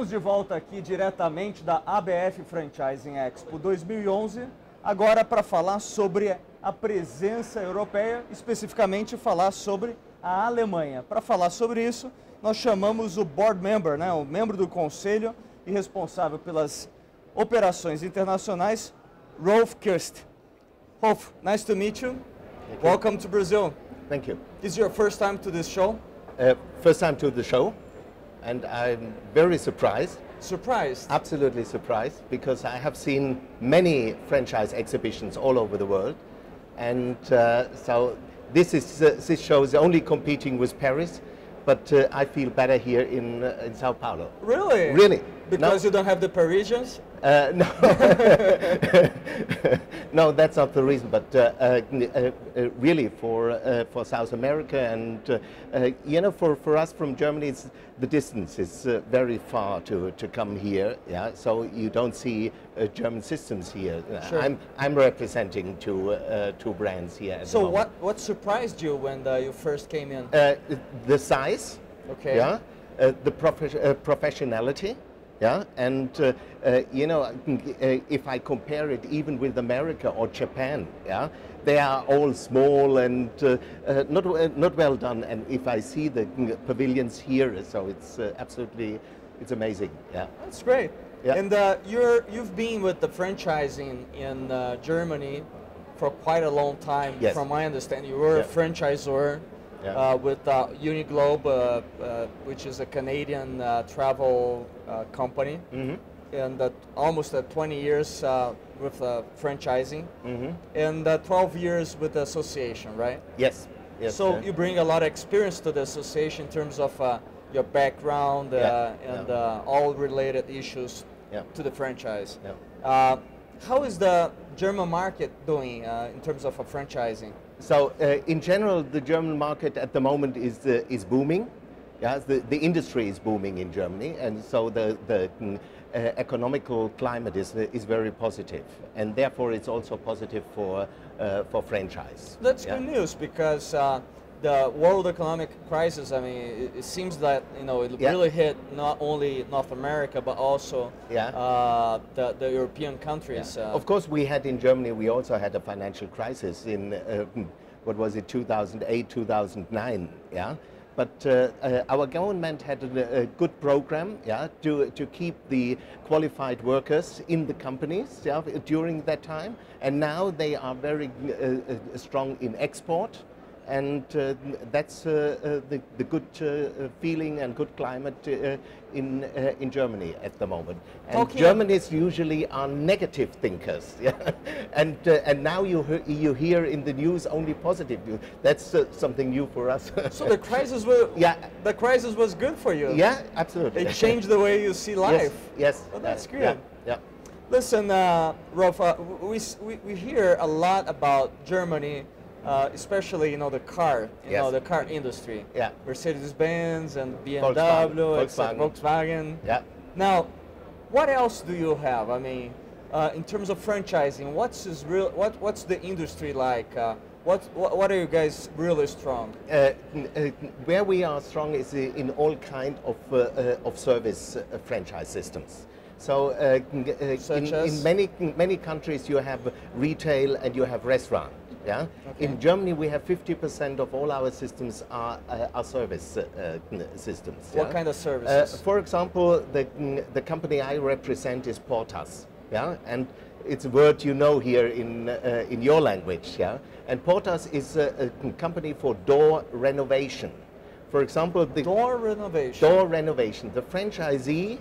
Estamos de volta aqui diretamente da ABF Franchising Expo 2011, agora para falar sobre a presença europeia, especificamente falar sobre a Alemanha. Para falar sobre isso, nós chamamos o board member, né, o membro do conselho e responsável pelas operações internacionais, Rolf Kirst. Rolf, nice to meet you. Welcome to Brazil. Thank you. This is your first time to this show? First time to the show, and I'm very surprised. Surprised? Absolutely surprised, because I have seen many franchise exhibitions all over the world, and so this show is only competing with Paris, but I feel better here in Sao Paulo. Really? Really. Because you don't have the Parisians? No, no, that's not the reason. But really, for South America, and you know, for us from Germany, the distance is very far to come here. Yeah, so you don't see German systems here. Sure. I'm representing two brands here. At So the moment. what surprised you when you first came in? The size. Okay. Yeah, the professionality. Yeah, and you know, if I compare it even with America or Japan, yeah, they are all small and not well done. And if I see the pavilions here, so it's absolutely, it's amazing. Yeah, That's great. Yeah. And you've been with the franchising in Germany for quite a long time. Yes. From my understanding, you were Yeah. a franchisor. Yeah. With Uniglobe, which is a Canadian travel company, and almost 20 years with franchising, and 12 years with the association, right? Yes. Yes. So you bring a lot of experience to the association in terms of your background and all related issues to the franchise. Yeah. How is the German market doing in terms of franchising? So in general, the German market at the moment is booming. Yeah, the industry is booming in Germany, and so the economical climate is very positive, and therefore it's also positive for franchise. That's good news, because the world economic crisis, I mean, it seems that, you know, it really hit not only North America but also the European countries. Yeah. Of course, we had in Germany, we also had a financial crisis in what was it, 2008, 2009. Yeah. But our government had a good program, to keep the qualified workers in the companies, during that time, and now they are very strong in export. And that's the good feeling and good climate in Germany at the moment. And Germans usually are negative thinkers, and now you hear in the news only positive news. That's something new for us. So the crisis the crisis was good for you. Yeah, absolutely. It changed the way you see life. Yes. Well, that's good. Yeah. Listen, Rolf, we hear a lot about Germany. Especially, you know, the car, the car industry. Yeah. Mercedes-Benz and BMW, Volkswagen. Yeah. Now, what else do you have? I mean, in terms of franchising, what's the industry like? What are you guys really strong? Where we are strong is in all kind of service franchise systems. So in many countries you have retail and you have restaurant. Yeah. Okay. In Germany, we have 50% of all our systems are service systems. What kind of services? For example, the company I represent is Portas. Yeah, and it's a word you know here in your language. Yeah, and Portas is a company for door renovation. For example, the door renovation. Door renovation. The franchisee,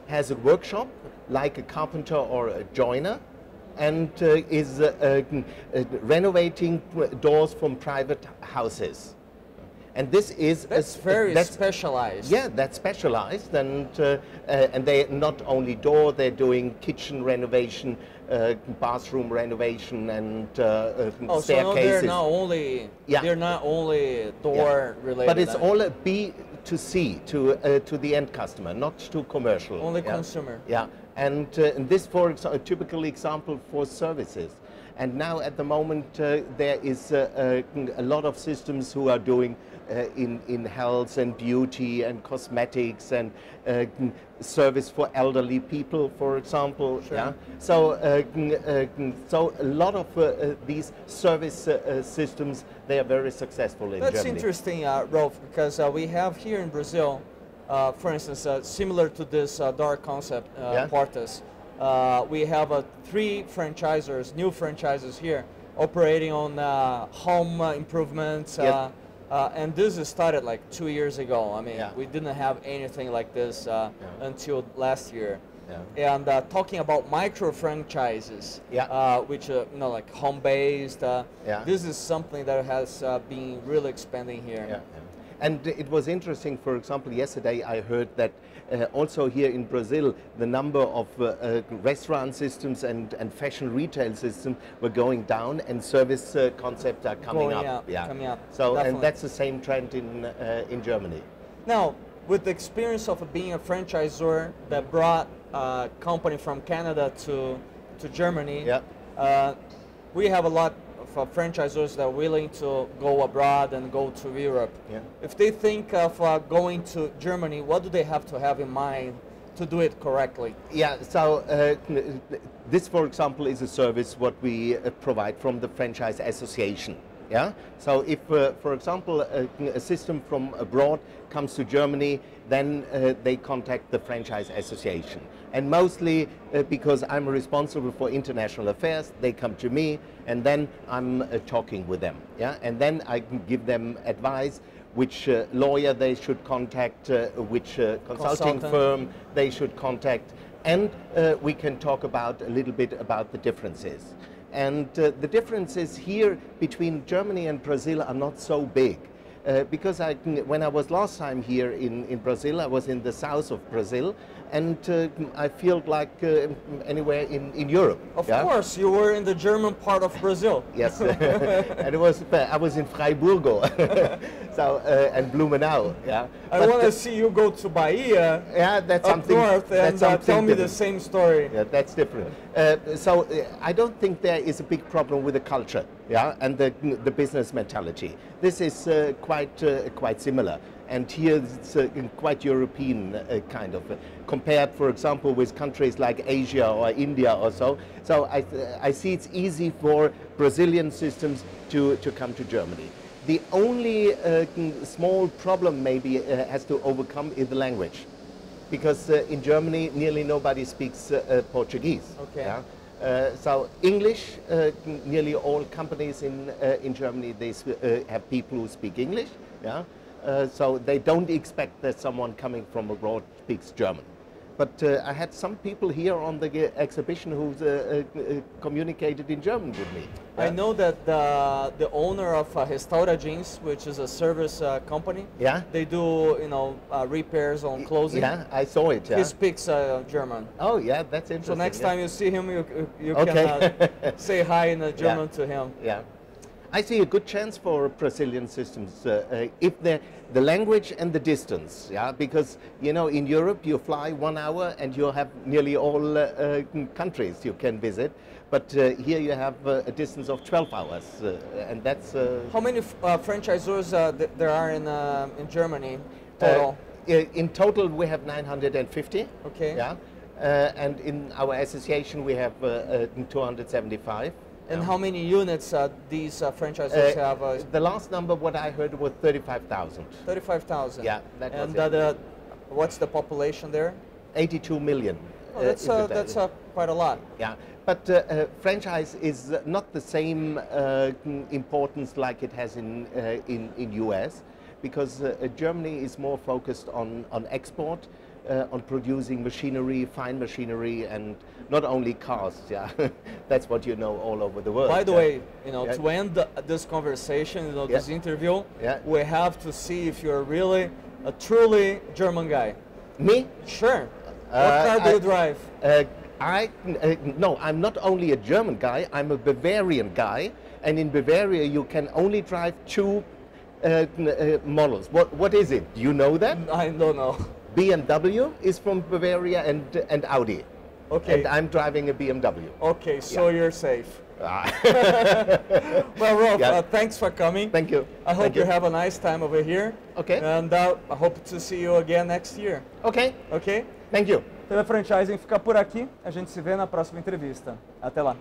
has a workshop like a carpenter or a joiner, and is renovating doors from private houses. And this is that's specialized. Yeah, that's specialized, and they not only door, they're doing kitchen renovation, bathroom renovation, and staircases. So they're not only door related. But it's all a B to C, to the end customer, not to commercial. Only consumer. Yeah, And this, for a typical example for services. And now at the moment there is a lot of systems who are doing in health and beauty and cosmetics and service for elderly people, for example. Sure. Yeah? So, so a lot of these service systems, they are very successful in Germany. That's interesting, Rolf, because we have here in Brazil, for instance, similar to this door concept, Portas, we have 3 franchisors, new franchisers here, operating on home improvements. Yep. And this started like 2 years ago. I mean, Yeah. we didn't have anything like this until last year. Yeah. And talking about micro franchises, Yeah. which you know, like home-based, Yeah. this is something that has been really expanding here. Yeah. And it was interesting, for example, yesterday I heard that also here in Brazil, the number of restaurant systems and fashion retail systems were going down, and service concepts are coming up. Yeah. Coming up. So, Definitely. and that's the same trend in Germany. Now, with the experience of being a franchisor that brought a company from Canada to Germany, Yeah. We have a lot of franchisors that are willing to go abroad and go to Europe. Yeah. If they think of going to Germany, what do they have to have in mind to do it correctly? Yeah, so this, for example, is a service what we provide from the Franchise Association. Yeah. So if, for example, a system from abroad comes to Germany, then they contact the Franchise Association. And mostly because I'm responsible for international affairs, they come to me, and then I'm talking with them. Yeah. And then I can give them advice which lawyer they should contact, which consulting firm they should contact, and we can talk about a little bit about the differences. And the differences here between Germany and Brazil are not so big. Because when I was last time here in Brazil, I was in the south of Brazil, and I feel like anywhere in Europe. Of course, you were in the German part of Brazil. Yes, and I was in Freiburgo, so and Blumenau. Yeah, I want to see you go to Bahia. Yeah, that's up something. north and tell me the same story. Yeah, that's different. So I don't think there is a big problem with the culture, yeah, and the business mentality. This is quite similar. And here it's quite European kind of, compared, for example, with countries like Asia or India or so. So I see it's easy for Brazilian systems to come to Germany. The only small problem maybe has to overcome is the language. Because in Germany, nearly nobody speaks Portuguese. Okay. Yeah? So English, nearly all companies in Germany, they have people who speak English. Yeah. So they don't expect that someone coming from abroad speaks German. But I had some people here on the exhibition who communicated in German with me. I know that the owner of Restaura Jeans, which is a service company, Yeah. they do repairs on clothing. Yeah, I saw it. Yeah. He speaks German. Oh, yeah, that's interesting. So next time you see him, you Okay. can say hi in German to him. Yeah. I see a good chance for Brazilian systems if the language and the distance, yeah, because you know in Europe you fly 1 hour and you have nearly all countries you can visit, but here you have a distance of 12 hours, and that's. How many franchisors there are in Germany total? In total, we have 950. Okay. Yeah, and in our association we have 275. And how many units these franchisors have? The last number, what I heard, was 35,000. 35,000. Yeah, that was and it. What's the population there? 82 million. Oh, that's quite a lot. Yeah, but franchise is not the same importance like it has in US, because Germany is more focused on export, on producing machinery, fine machinery, and not only cars. Yeah, that's what you know all over the world. By the way, you know, Yeah. to end this conversation, you know, Yeah. this interview, Yeah. we have to see if you're really a truly German guy. Me? Sure. What car do you drive? No, I'm not only a German guy, I'm a Bavarian guy, and in Bavaria you can only drive 2 models. What is it? Do you know that? I don't know. BMW is from Bavaria and Audi. Okay. And I'm driving a BMW. Okay, so you're safe. Ah. Well, Rolf, Yeah. Thanks for coming. Thank you. I hope Thank you have a nice time over here. Okay. And I hope to see you again next year. Okay. Okay? Thank you. TV Franchising fica por aqui. A gente se vê na próxima entrevista. Até lá.